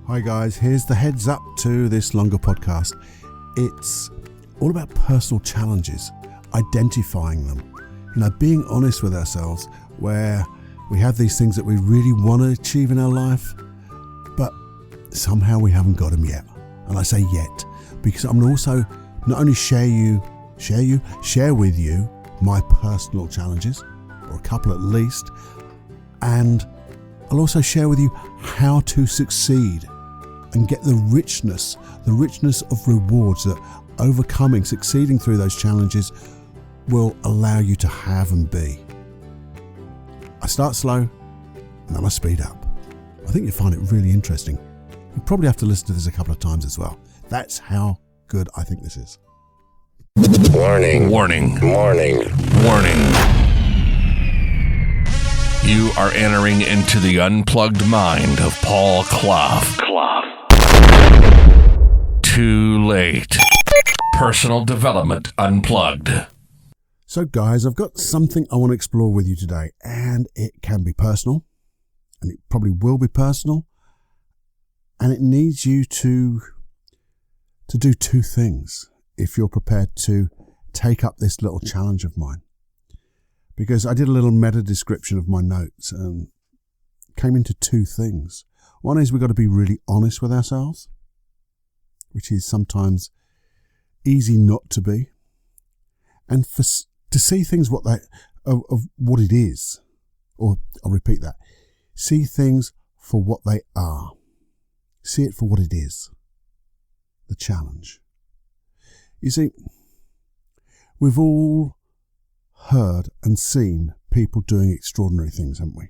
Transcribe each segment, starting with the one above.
Hi guys, here's the heads up to this longer podcast. It's all about personal challenges, identifying them, being honest with ourselves where we have these things that we really want to achieve in our life, but somehow we haven't got them yet. And I say yet, because I'm also not only share with you my personal challenges, or a couple at least, and I'll also share with you how to succeed and get the richness of rewards that succeeding through those challenges will allow you to have and be. I start slow and then I speed up. I think you'll find it really interesting. You probably have to listen to this a couple of times as well. That's how good I think this is. Warning. Warning. Warning. Warning. You are entering into the unplugged mind of Paul Clough. Too late. Personal Development Unplugged. So guys, I've got something I want to explore with you today, and it can be personal, and it probably will be personal, and it needs you to do two things if you're prepared to take up this little challenge of mine. Because I did a little meta description of my notes and came into two things. One is we've got to be really honest with ourselves, which is sometimes easy not to be, and to see things of what it is, or I'll repeat that, see things for what they are. See it for what it is, the challenge. You see, we've all heard and seen people doing extraordinary things, haven't we?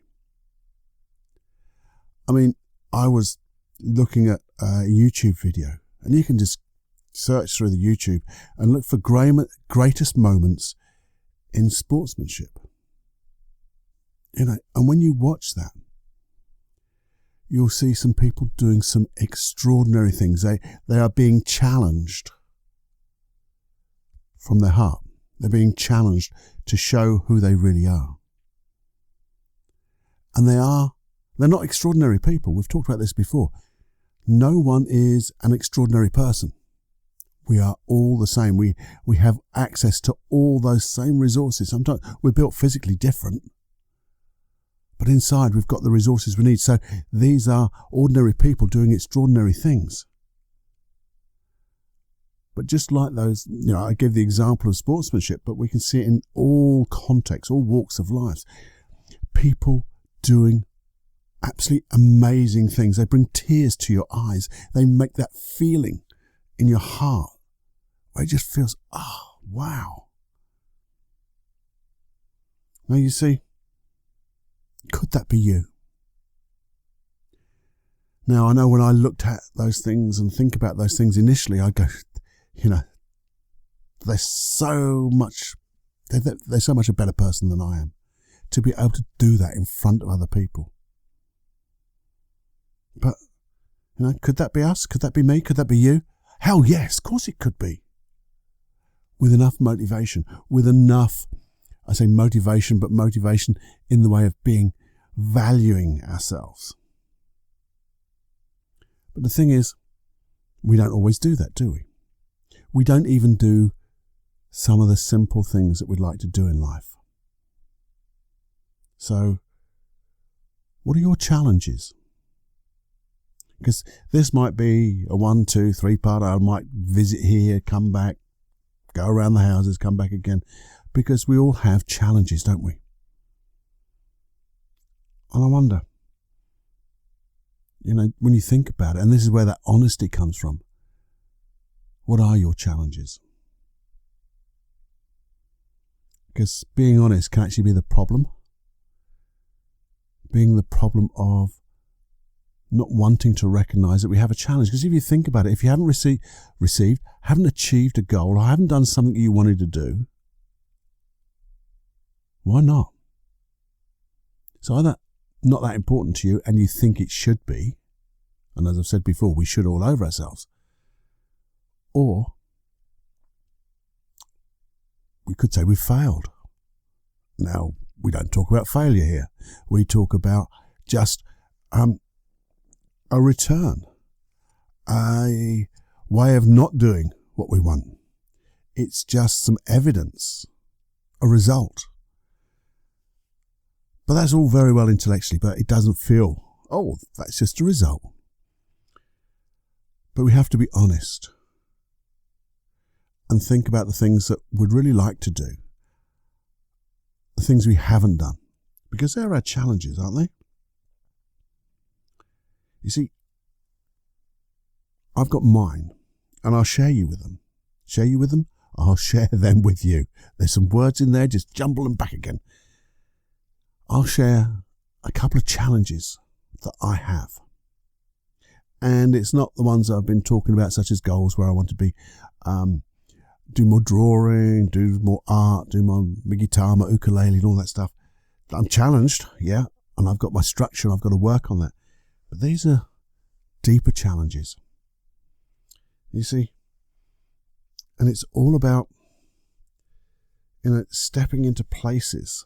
I mean, I was looking at a YouTube video, and you can just search through the YouTube and look for greatest moments in sportsmanship. And when you watch that, you'll see some people doing some extraordinary things. They are being challenged from their heart. They're being challenged to show who they really are. And they're not extraordinary people. We've talked about this before. No one is an extraordinary person. We are all the same. We have access to all those same resources. Sometimes we're built physically different, but inside we've got the resources we need. So these are ordinary people doing extraordinary things. But just like those, I gave the example of sportsmanship, but we can see it in all contexts, all walks of life. People doing absolutely amazing things. They bring tears to your eyes. They make that feeling in your heart where it just feels, oh, wow. Now you see, could that be you? Now I know when I looked at those things and think about those things initially, I go, they're so much a better person than I am to be able to do that in front of other people. But, could that be us? Could that be me? Could that be you? Hell yes, of course it could be. With enough motivation, with enough, I say motivation, but motivation in the way of valuing ourselves. But the thing is, we don't always do that, do we? We don't even do some of the simple things that we'd like to do in life. So, what are your challenges? Because this might be a 1, 2, 3 part. I might visit here, come back, go around the houses, come back again. Because we all have challenges, don't we? And I wonder, when you think about it, and this is where that honesty comes from, what are your challenges? Because being honest can actually be the problem. Being the problem of not wanting to recognize that we have a challenge. Because if you think about it, if you haven't haven't achieved a goal, or haven't done something you wanted to do, why not? It's either not that important to you and you think it should be, and as I've said before, we should all over ourselves, or we could say we've failed. Now, we don't talk about failure here. We talk about just a return. a way of not doing what we want. It's just some evidence, a result. But that's all very well intellectually, but it doesn't feel, oh, that's just a result. But we have to be honest and think about the things that we'd really like to do, the things we haven't done, because they're our challenges, aren't they? You see, I've got mine, and I'll share you with them. Share you with them? I'll share them with you. There's some words in there, just jumble them back again. I'll share a couple of challenges that I have. And it's not the ones that I've been talking about, such as goals, where I want to be, do more drawing, do more art, do my guitar, my ukulele and all that stuff. I'm challenged, yeah, and I've got my structure, I've got to work on that. But these are deeper challenges. You see, and it's all about, stepping into places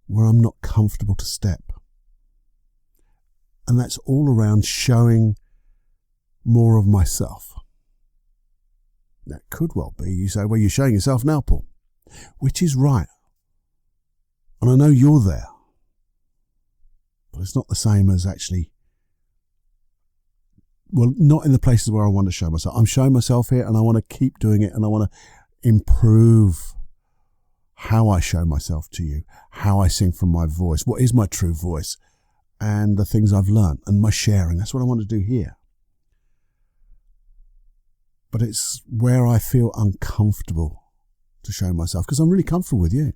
where I'm not comfortable to step. And that's all around showing more of myself. That could well be, you say, well, you're showing yourself now, Paul, which is right. And I know you're there, but it's not the same as actually, well, not in the places where I want to show myself. I'm showing myself here and I want to keep doing it, and I want to improve how I show myself to you, how I sing from my voice, what is my true voice, and the things I've learned and my sharing. That's what I want to do here. But it's where I feel uncomfortable to show myself, because I'm really comfortable with you.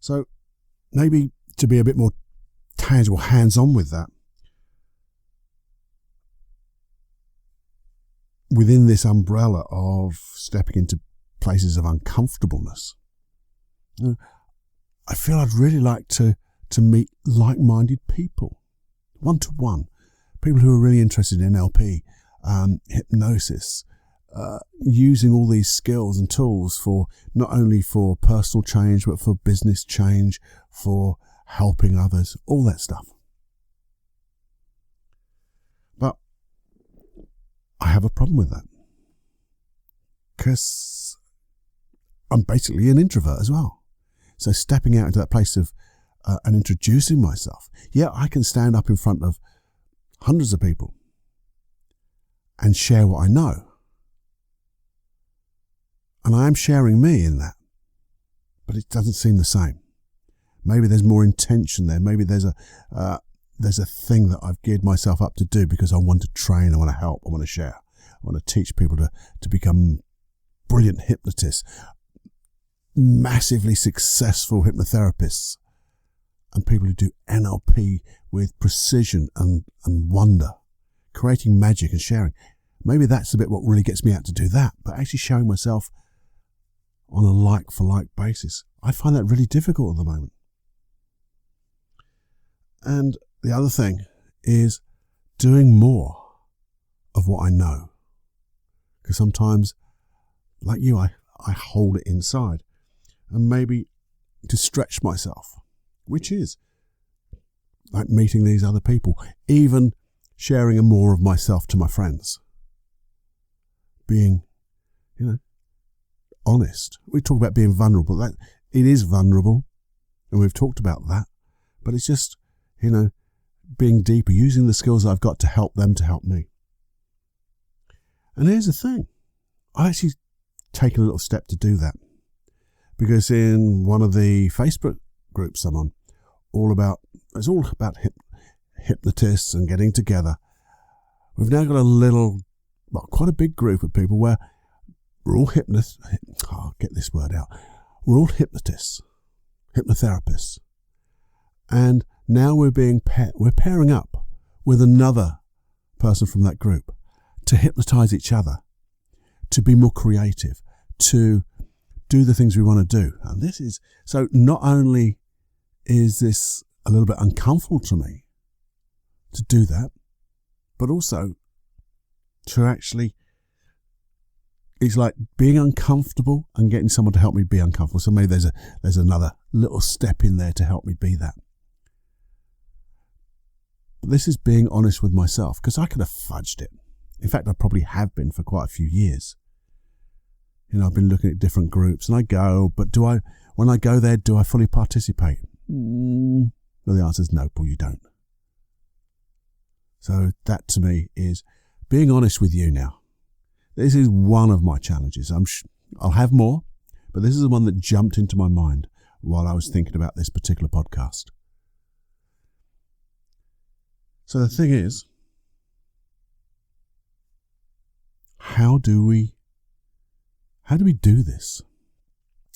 So maybe to be a bit more tangible, hands-on with that, within this umbrella of stepping into places of uncomfortableness, I feel I'd really like to meet like-minded people, one-to-one, people who are really interested in NLP, hypnosis, using all these skills and tools for not only for personal change, but for business change, for helping others, all that stuff. But I have a problem with that, because I'm basically an introvert as well. So stepping out into that place of and introducing myself, yeah, I can stand up in front of hundreds of people and share what I know. And I am sharing me in that, but it doesn't seem the same. Maybe there's more intention there. Maybe there's a thing that I've geared myself up to do because I want to train, I want to help, I want to share, I want to teach people to become brilliant hypnotists, massively successful hypnotherapists, and people who do NLP with precision and wonder, creating magic and sharing. Maybe that's the bit what really gets me out to do that, but actually showing myself on a like-for-like basis, I find that really difficult at the moment. And the other thing is doing more of what I know. Because sometimes, like you, I hold it inside. And maybe to stretch myself, which is like meeting these other people, even sharing more of myself to my friends. Being, honest. We talk about being vulnerable. That it is vulnerable, and we've talked about that. But it's just, being deeper, using the skills I've got to help them to help me. And here's the thing. I actually take a little step to do that. Because in one of the Facebook groups I'm on, it's all about hypnotists and getting together. We've now got quite a big group of people where we're all hypnotists. Get this word out. We're all hypnotists, hypnotherapists. And now we're pairing up with another person from that group to hypnotize each other, to be more creative, to do the things we want to do. And this is, so not only is this a little bit uncomfortable to me to do that, but also to actually, it's like being uncomfortable and getting someone to help me be uncomfortable. So maybe there's another little step in there to help me be that. But this is being honest with myself, because I could have fudged it. In fact, I probably have been for quite a few years. I've been looking at different groups and I go, but when I go there, do I fully participate? Well, the answer is no, Paul, you don't. So that to me is being honest with you now. This is one of my challenges. I'll have more, but this is the one that jumped into my mind while I was thinking about this particular podcast. So the thing is, how do we do this?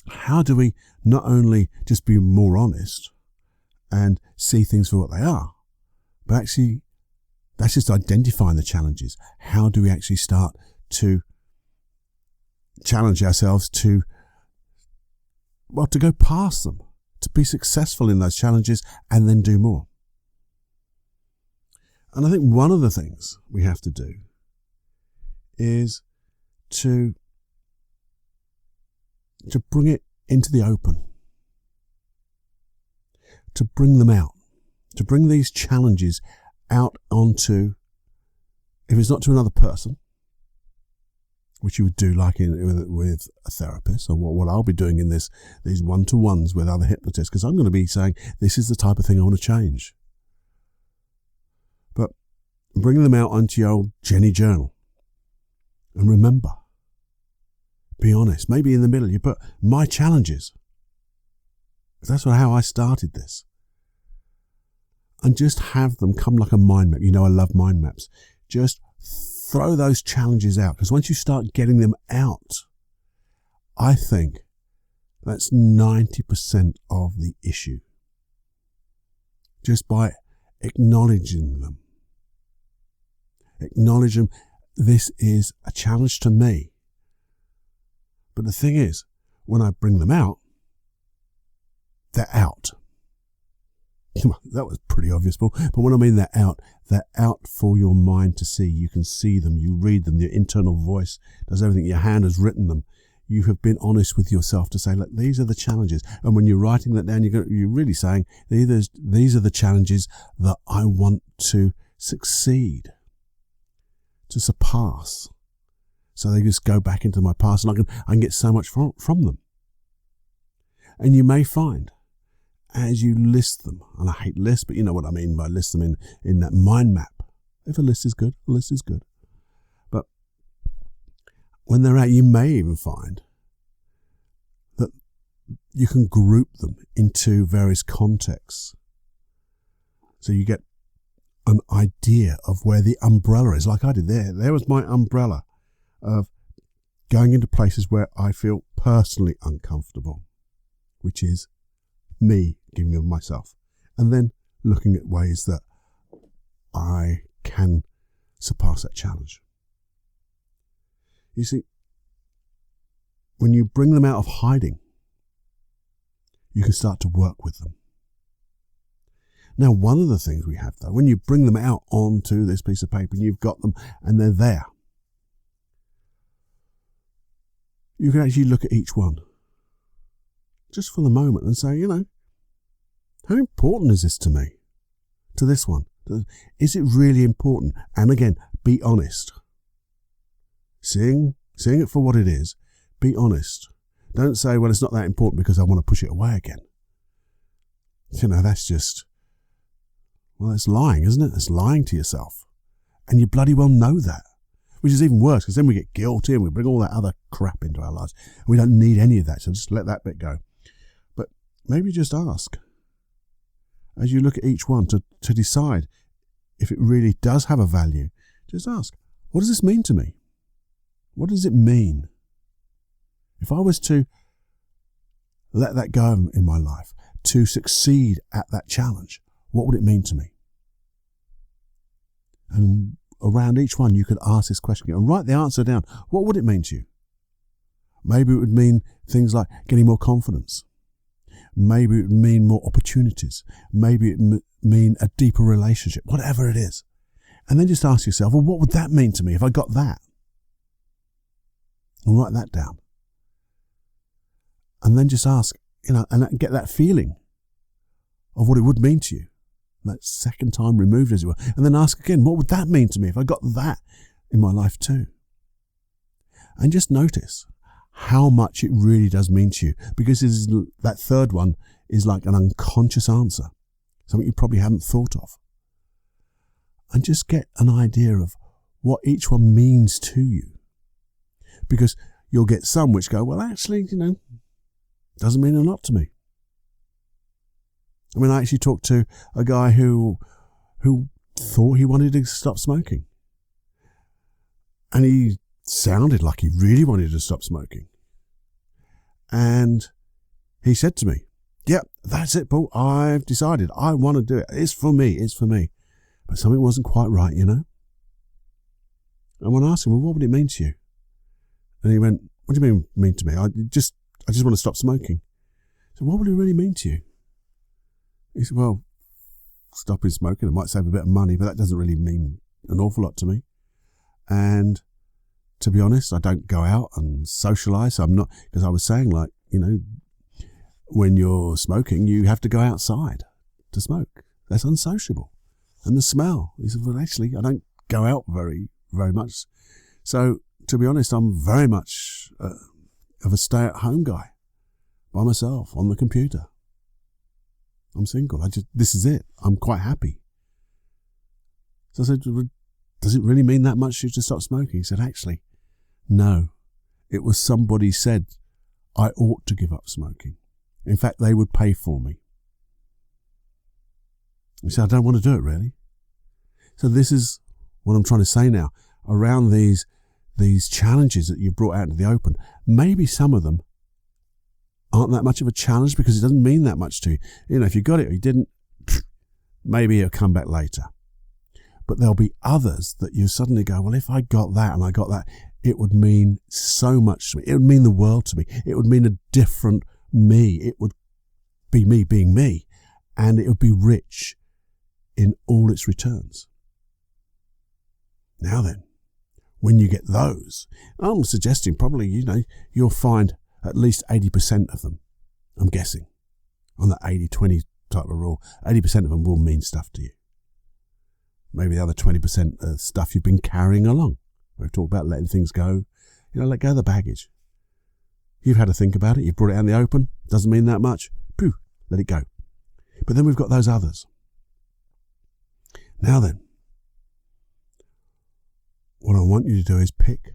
How do we not only just be more honest and see things for what they are, but actually that's just identifying the challenges. How do we actually start to challenge ourselves to go past them, to be successful in those challenges and then do more? And I think one of the things we have to do is to bring it into the open, to bring them out, to bring these challenges out onto, if it's not to another person, which you would do like with a therapist, or what I'll be doing in these one-to-ones with other hypnotists, because I'm going to be saying, this is the type of thing I want to change. But bring them out onto your old Jenny journal. And remember, be honest. Maybe in the middle you put my challenges. That's how I started this. And just have them come like a mind map. I love mind maps. Just throw those challenges out, because once you start getting them out, I think that's 90% of the issue. Just by acknowledging them. Acknowledge them. This is a challenge to me. But the thing is, when I bring them out, they're out. That was pretty obvious, Paul. But when I mean they're out for your mind to see. You can see them, you read them, your internal voice does everything. Your hand has written them. You have been honest with yourself to say, look, these are the challenges. And when you're writing that down, you're really saying, these are the challenges that I want to succeed, to surpass. So they just go back into my past, and I can get so much from them. And you may find, as you list them, and I hate lists, but you know what I mean by list them in that mind map. If a list is good, a list is good. But when they're out, you may even find that you can group them into various contexts. So you get an idea of where the umbrella is, like I did there. There was my umbrella of going into places where I feel personally uncomfortable, which is me giving of myself, and then looking at ways that I can surpass that challenge. You see, when you bring them out of hiding, you can start to work with them. Now, one of the things we have, though, when you bring them out onto this piece of paper and you've got them and they're there, you can actually look at each one just for the moment and say, how important is this to me? To this one? Is it really important? And again, be honest. Seeing it for what it is, be honest. Don't say, well, it's not that important because I want to push it away again. That's just, well, it's lying, isn't it? It's lying to yourself. And you bloody well know that. Which is even worse, because then we get guilty and we bring all that other crap into our lives. We don't need any of that, so just let that bit go. But maybe just ask, as you look at each one, to decide if it really does have a value. Just ask, what does this mean to me? What does it mean? If I was to let that go in my life, to succeed at that challenge, what would it mean to me? And around each one, you could ask this question and write the answer down. What would it mean to you? Maybe it would mean things like getting more confidence. Maybe it would mean more opportunities. Maybe it would mean a deeper relationship, whatever it is. And then just ask yourself, well, what would that mean to me if I got that? And write that down. And then just ask, and get that feeling of what it would mean to you. that second time removed, as it were, and then ask again, what would that mean to me if I got that in my life too? And just notice how much it really does mean to you, because that third one is like an unconscious answer, something you probably haven't thought of. And just get an idea of what each one means to you, because you'll get some which go, well, actually, doesn't mean a lot to me. I mean, I actually talked to a guy who thought he wanted to stop smoking, and he sounded like he really wanted to stop smoking. And he said to me, yeah, that's it, Paul. I've decided I want to do it. It's for me. But something wasn't quite right, And when I asked him, well, what would it mean to you? And he went, what do you mean to me? I just want to stop smoking. So what would it really mean to you? He said, well, stopping smoking, it might save a bit of money, but that doesn't really mean an awful lot to me. And to be honest, I don't go out and socialise. So I'm not, because I was saying, like, when you're smoking, you have to go outside to smoke. That's unsociable. And the smell. He said, well, actually, I don't go out very, very much. So to be honest, I'm very much of a stay-at-home guy by myself on the computer. I'm single. This is it. I'm quite happy. So I said, does it really mean that much to you to stop smoking? He said, actually, no. It was somebody said I ought to give up smoking. In fact, they would pay for me. He said, I don't want to do it, really. So this is what I'm trying to say now. Around these challenges that you've brought out into the open, maybe some of them aren't that much of a challenge because it doesn't mean that much to you. If you got it or you didn't, maybe it'll come back later. But there'll be others that you suddenly go, well, if I got that and I got that, it would mean so much to me. It would mean the world to me. It would mean a different me. It would be me being me, and it would be rich in all its returns. Now then, when you get those, I'm suggesting probably, you'll find at least 80% of them, I'm guessing, on that 80-20 type of rule, 80% of them will mean stuff to you. Maybe the other 20% of stuff you've been carrying along. We've talked about letting things go. Let go of the baggage. You've had to think about it. You've brought it out in the open. Doesn't mean that much. Pooh, let it go. But then we've got those others. Now then, what I want you to do is pick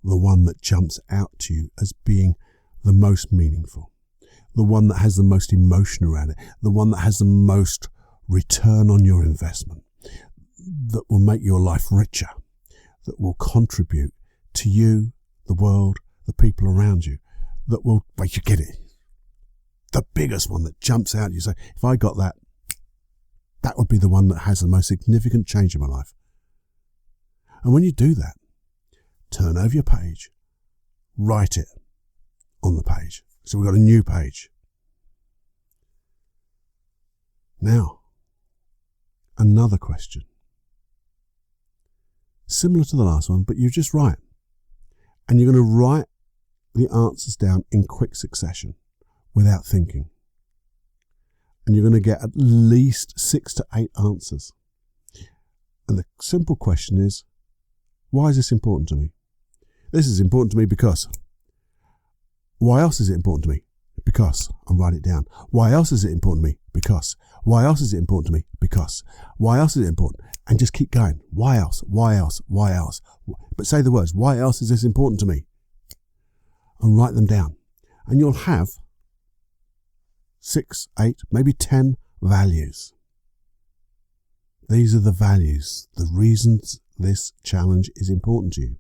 the one that jumps out to you as being the most meaningful, the one that has the most emotion around it, the one that has the most return on your investment, that will make your life richer, that will contribute to you, the world, the people around you, that will make you get it. The biggest one that jumps out, you say, if I got that, that would be the one that has the most significant change in my life. And when you do that, turn over your page, write it on the page. So we've got a new page. Now, another question. Similar to the last one, but you just write. And you're going to write the answers down in quick succession without thinking. And you're going to get at least 6 to 8 answers. And the simple question is, why is this important to me? This is important to me because. Why else is it important to me? Because. And write it down. Why else is it important to me? Because. Why else is it important to me? Because. Why else is it important? And just keep going. Why else? Why else? Why else? But say the words, why else is this important to me? And write them down. And you'll have 6, 8, maybe 10 values. These are the values, the reasons this challenge is important to you,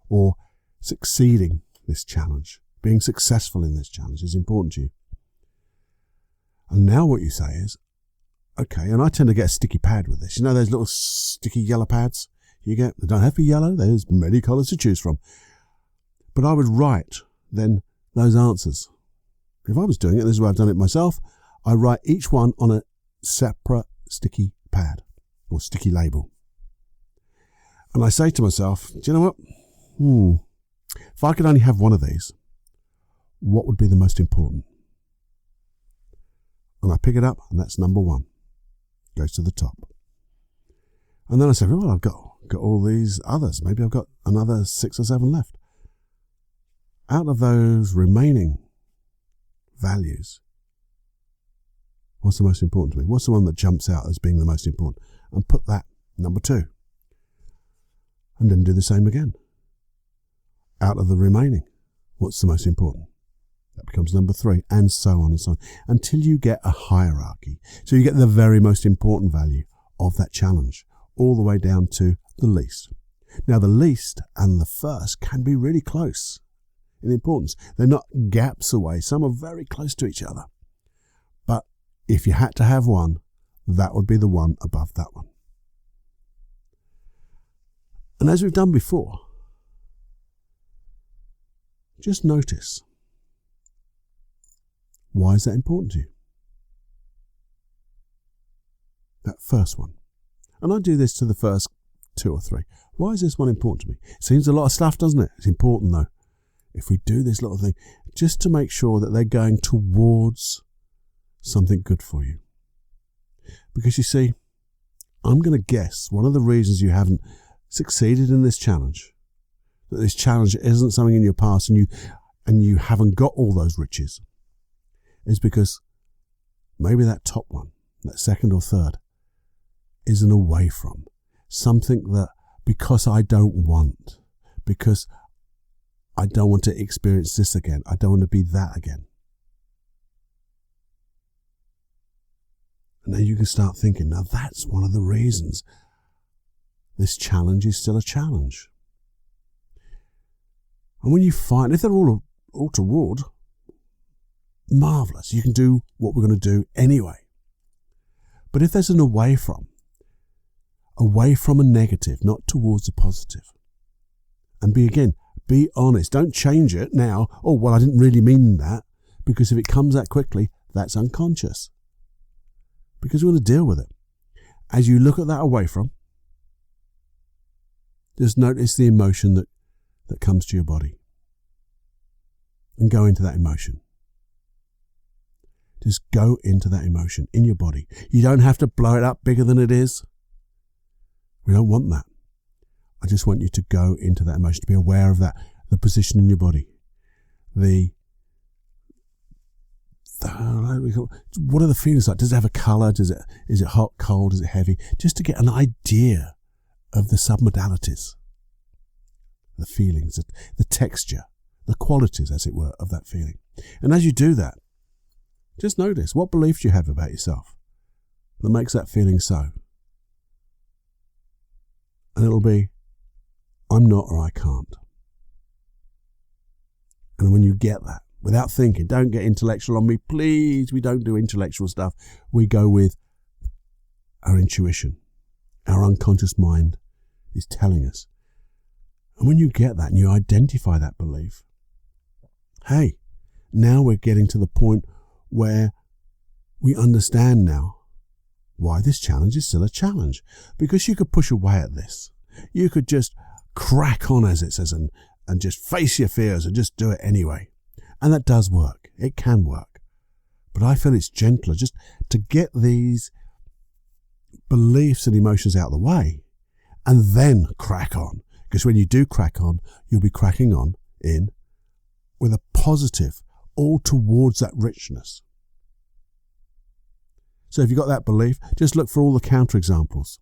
or succeeding this challenge, being successful in this challenge is important to you. And now what you say is, okay, and I tend to get a sticky pad with this. Those little sticky yellow pads you get? They don't have to be yellow. There's many colours to choose from. But I would write then those answers. If I was doing it, this is where I've done it myself, I write each one on a separate sticky pad or sticky label. And I say to myself, do you know what? If I could only have one of these, what would be the most important? And I pick it up, and that's number 1. goes to the top. And then I said, well, I've got all these others. Maybe I've got another 6 or 7 left. Out of those remaining values, what's the most important to me? What's the one that jumps out as being the most important? And put that number 2. And then do the same again. Out of the remaining, what's the most important? That becomes number 3, and so on and so on, until you get a hierarchy. So you get the very most important value of that challenge, all the way down to the least. Now, the least and the first can be really close in importance. They're not gaps away. Some are very close to each other. But if you had to have one, that would be the one above that one. And as we've done before, just notice, why is that important to you? That first one. And I do this to the first 2 or 3. Why is this one important to me? It seems a lot of stuff, doesn't it? It's important though. If we do this little thing, just to make sure that they're going towards something good for you. Because you see, I'm going to guess one of the reasons you haven't succeeded in this challenge, that this challenge isn't something in your past and you haven't got all those riches, is because maybe that top one, that second or third, is an away from something that, because I don't want, because I don't want to experience this again, I don't want to be that again. And then you can start thinking, now that's one of the reasons this challenge is still a challenge. And when you find, if they're all toward, marvellous, you can do what we're going to do anyway. But if there's an away from a negative, not towards a positive. And be honest. Don't change it now. Oh, well, I didn't really mean that. Because if it comes that quickly, that's unconscious. Because we want to deal with it. As you look at that away from, just notice the emotion that comes to your body. And go into that emotion. Just go into that emotion in your body. You don't have to blow it up bigger than it is. We don't want that. I just want you to go into that emotion, to be aware of that, the position in your body. What are the feelings like? Does it have a colour? Is it hot, cold? Is it heavy? Just to get an idea of the submodalities, the feelings, the texture, the qualities, as it were, of that feeling. And as you do that, just notice what beliefs you have about yourself that makes that feeling so. And it'll be, I'm not or I can't. And when you get that, without thinking, don't get intellectual on me, please. We don't do intellectual stuff. We go with our intuition. Our unconscious mind is telling us. And when you get that and you identify that belief, hey, now we're getting to the point where we understand now why this challenge is still a challenge. Because you could push away at this. You could just crack on, as it says, and just face your fears and just do it anyway. And that does work. It can work. But I feel it's gentler just to get these beliefs and emotions out of the way and then crack on. Because when you do crack on, you'll be cracking on in with a positive, all towards that richness. So if you've got that belief, just look for all the counterexamples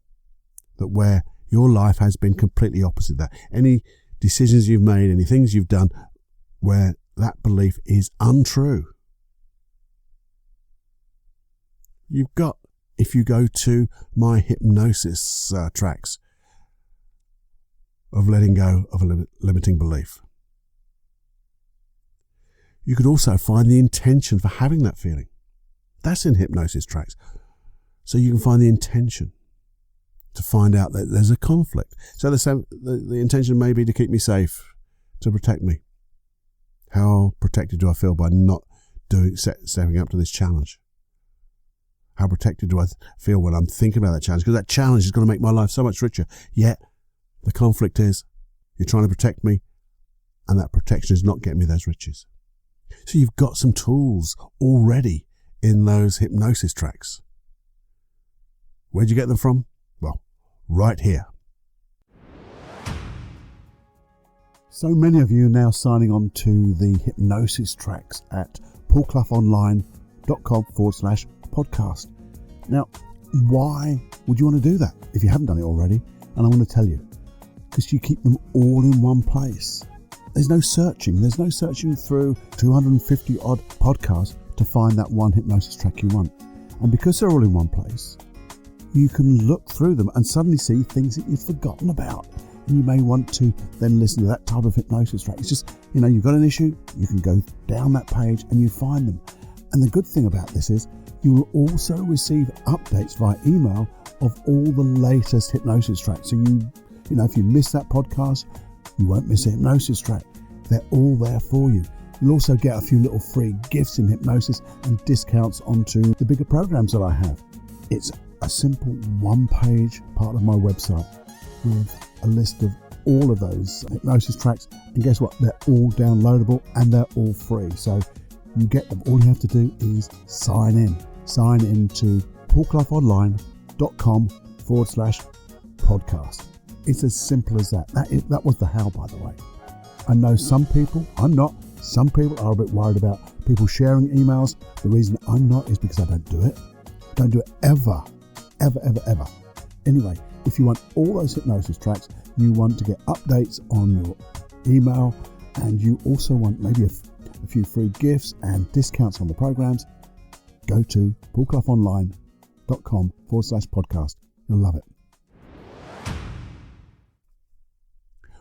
that where your life has been completely opposite that. Any decisions you've made, any things you've done where that belief is untrue. You've got, if you go to my hypnosis tracks of letting go of a limiting belief, you could also find the intention for having that feeling. That's in hypnosis tracks. So you can find the intention to find out that there's a conflict. So the intention may be to keep me safe, to protect me. How protected do I feel by not stepping up to this challenge? How protected do I feel when I'm thinking about that challenge? Because that challenge is going to make my life so much richer. Yet the conflict is you're trying to protect me, and that protection is not getting me those riches. So you've got some tools already in those hypnosis tracks Where'd you get them from? Well, right here. So many of you are now signing on to the hypnosis tracks at paulcloughonline.com/podcast. Now, why would you want to do that if you haven't done it already? And I want to tell you, because you keep them all in one place. There's no searching. There's no searching through 250 odd podcasts to find that one hypnosis track you want. And because they're all in one place, you can look through them and suddenly see things that you've forgotten about. And you may want to then listen to that type of hypnosis track. It's just, you've got an issue, you can go down that page and you find them. And the good thing about this is you will also receive updates via email of all the latest hypnosis tracks. So if you miss that podcast, you won't miss a hypnosis track. They're all there for you. You'll also get a few little free gifts in hypnosis and discounts onto the bigger programs that I have. It's a simple one-page part of my website with a list of all of those hypnosis tracks, and guess what? They're all downloadable and they're all free. So you get them. All you have to do is sign in to paulcloughonline.com/podcast. It's as simple as that. That was the how, by the way. I know some people are a bit worried about people sharing emails. The reason I'm not is because I don't do it. Don't do it ever. Anyway, if you want all those hypnosis tracks, you want to get updates on your email, and you also want maybe a few free gifts and discounts on the programs, go to paulcloughonline.com/podcast. You'll love it.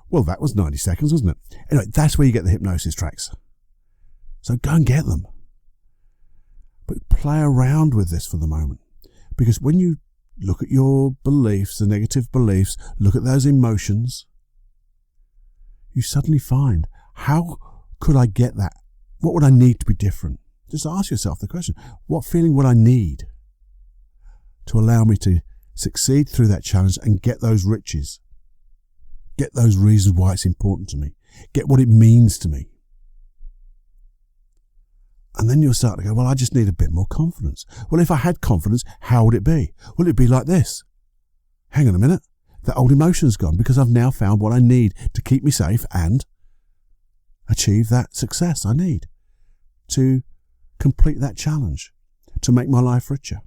Well, that was 90 seconds, wasn't it? Anyway, that's where you get the hypnosis tracks. So go and get them. But play around with this for the moment. Because when you look at your beliefs, the negative beliefs, look at those emotions, you suddenly find, how could I get that? What would I need to be different? Just ask yourself the question, what feeling would I need to allow me to succeed through that challenge and get those riches? Get those reasons why it's important to me. Get what it means to me. And then you'll start to go, well, I just need a bit more confidence. Well, if I had confidence, how would it be? Well, it'd be like this. Hang on a minute. That old emotion's gone because I've now found what I need to keep me safe and achieve that success I need to complete that challenge, to make my life richer.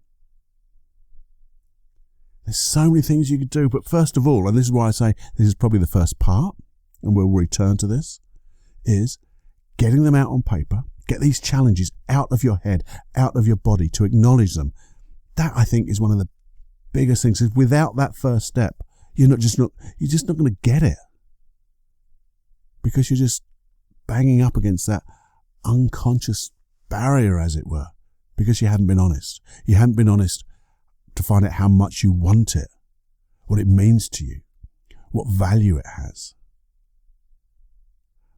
There's so many things you could do, but first of all, and this is why I say this is probably the first part, and we'll return to this, is getting them out on paper. Get these challenges out of your head, out of your body, to acknowledge them. That, I think, is one of the biggest things. Is without that first step, you're just not going to get it, because you're just banging up against that unconscious barrier, as it were, because you haven't been honest. You haven't been honest to find out how much you want it, what it means to you, what value it has.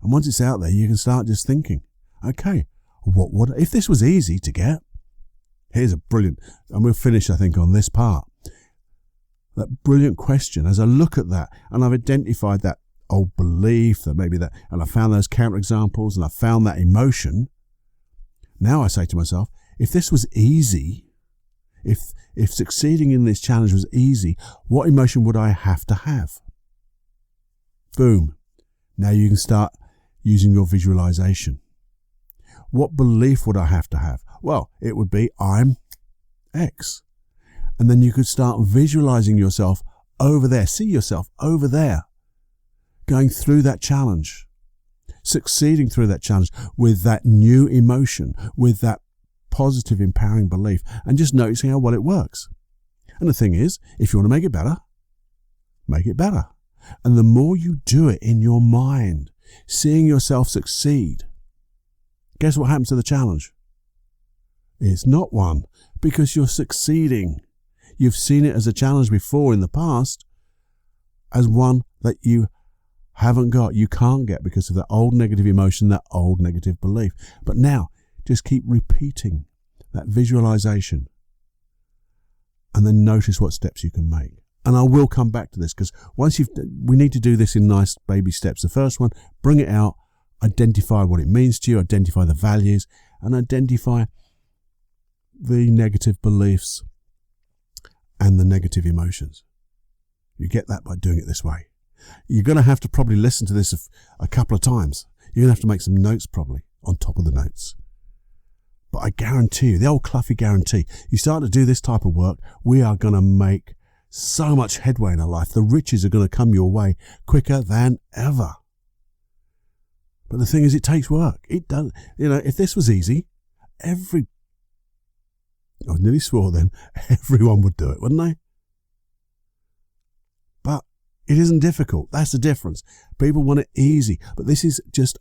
And once it's out there, you can start just thinking, okay, what would, if this was easy to get? Here's a brilliant, and we'll finish, I think, on this part. That brilliant question, as I look at that, and I've identified that old belief, that maybe that, and I found those counterexamples, and I found that emotion. Now I say to myself, if this was easy, if succeeding in this challenge was easy, what emotion would I have to have? Boom. Now you can start using your visualization. What belief would I have to have? Well, it would be, I'm X. And then you could start visualizing yourself over there. See yourself over there, going through that challenge, succeeding through that challenge with that new emotion, with that positive, empowering belief, and just noticing how well it works. And the thing is, if you want to make it better, make it better. And the more you do it in your mind, seeing yourself succeed, guess what happens to the challenge? It's not one, because you're succeeding. You've seen it as a challenge before in the past, as one that you haven't got, you can't get because of that old negative emotion, that old negative belief. But now, just keep repeating that visualization and then notice what steps you can make. And I will come back to this, because we need to do this in nice baby steps. The first one, bring it out, identify what it means to you, identify the values, and identify the negative beliefs and the negative emotions. You get that by doing it this way. You're going to have to probably listen to this a couple of times. You're going to have to make some notes probably on top of the notes. But I guarantee you, the old Cluffy guarantee, you start to do this type of work, we are going to make so much headway in our life. The riches are going to come your way quicker than ever. But the thing is, it takes work. It does. If this was easy, I nearly swore then, everyone would do it, wouldn't they? But it isn't difficult. That's the difference. People want it easy, but this is just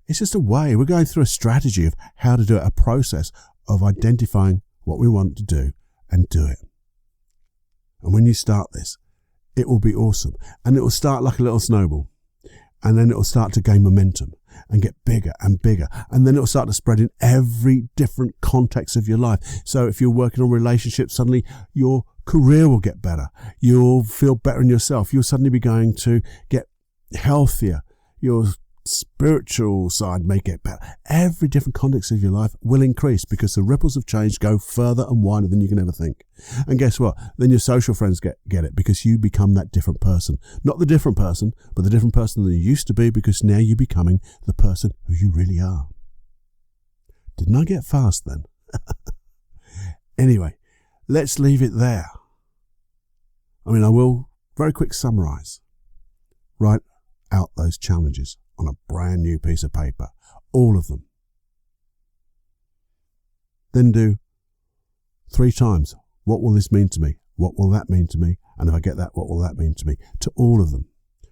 it's just a way. We're going through a strategy of how to do it, a process of identifying what we want to do and do it. And when you start this, it will be awesome. And it will start like a little snowball. And then it will start to gain momentum and get bigger and bigger. And then it will start to spread in every different context of your life. So if you're working on relationships, suddenly your career will get better. You'll feel better in yourself. You'll suddenly be going to get healthier. Your spiritual side may get better. Every different context of your life will increase because the ripples of change go further and wider than you can ever think. And guess what? Then your social friends get it because you become that different person. Not the different person, but the different person that you used to be, because now you're becoming the person who you really are. Didn't I get fast then? Anyway, let's leave it there. I will very quick summarize. Write out those challenges on a brand new piece of paper, all of them. Then do 3 times. What will this mean to me? What will that mean to me? And if I get that, what will that mean to me? To all of them.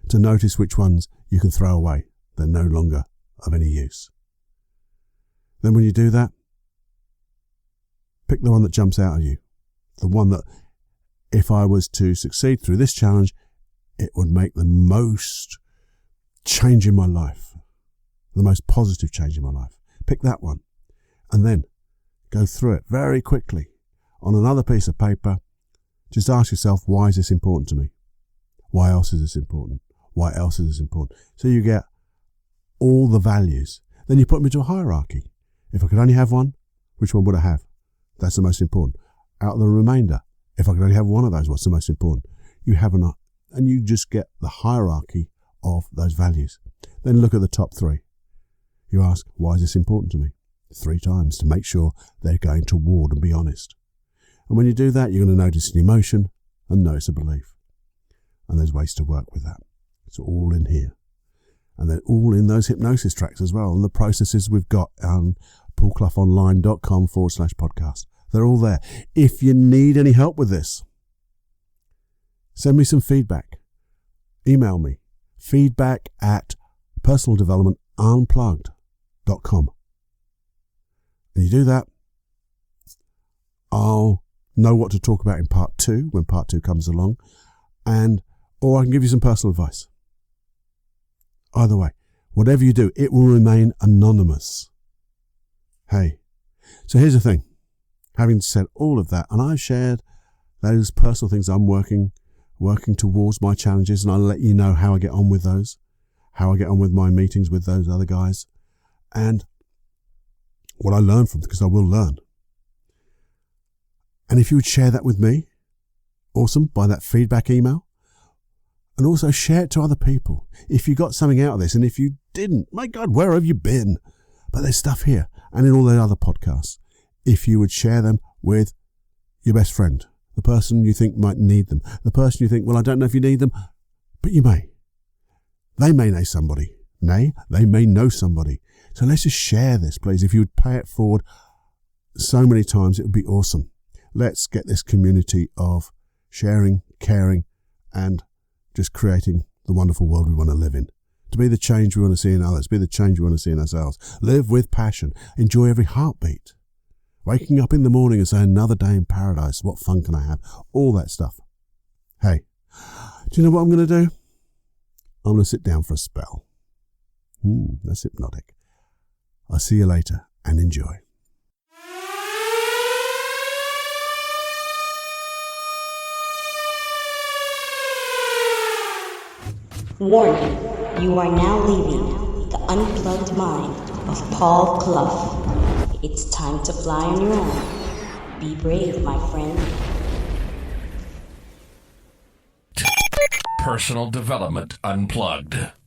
To notice which ones you can throw away. They're no longer of any use. Then when you do that, pick the one that jumps out at you. The one that, if I was to succeed through this challenge, it would make the most change in my life, the most positive change in my life. Pick that one and then go through it very quickly on another piece of paper. Just ask yourself, why is this important to me? Why else is this important? Why else is this important? So you get all the values. Then you put them into a hierarchy. If I could only have one, which one would I have? That's the most important. Out of the remainder, if I could only have one of those, what's the most important? You have enough, and you just get the hierarchy of those values. Then look at the top 3. You ask, why is this important to me? 3 times to make sure they're going toward and be honest. And when you do that, you're going to notice an emotion and notice a belief. And there's ways to work with that. It's all in here. And they're all in those hypnosis tracks as well. And the processes we've got on paulcloughonline.com/podcast. They're all there. If you need any help with this, send me some feedback. Email me. feedback@personaldevelopmentunplugged.com. And you do that, I'll know what to talk about in part 2 when part 2 comes along, or I can give you some personal advice. Either way, whatever you do, it will remain anonymous. Hey, so here's the thing. Having said all of that, and I've shared those personal things I'm working towards, my challenges, and I'll let you know how I get on with those, how I get on with my meetings with those other guys, and what I learn from them, because I will learn. And if you would share that with me, awesome, by that feedback email, and also share it to other people. If you got something out of this, and if you didn't, my God, where have you been? But there's stuff here, and in all the other podcasts. If you would share them with your best friend, the person you think might need them, the person you think, well, I don't know if you need them, but you may. They may know somebody. Nay, they may know somebody. So let's just share this, please. If you would pay it forward so many times, it would be awesome. Let's get this community of sharing, caring, and just creating the wonderful world we want to live in. To be the change we want to see in others, be the change we want to see in ourselves. Live with passion. Enjoy every heartbeat. Waking up in the morning and saying, another day in paradise. What fun can I have? All that stuff. Hey, do you know what I'm going to do? I'm going to sit down for a spell. That's hypnotic. I'll see you later and enjoy. Warning, you are now leaving the unplugged mind of Paul Clough. It's time to fly on your own. Be brave, my friend. Personal Development Unplugged.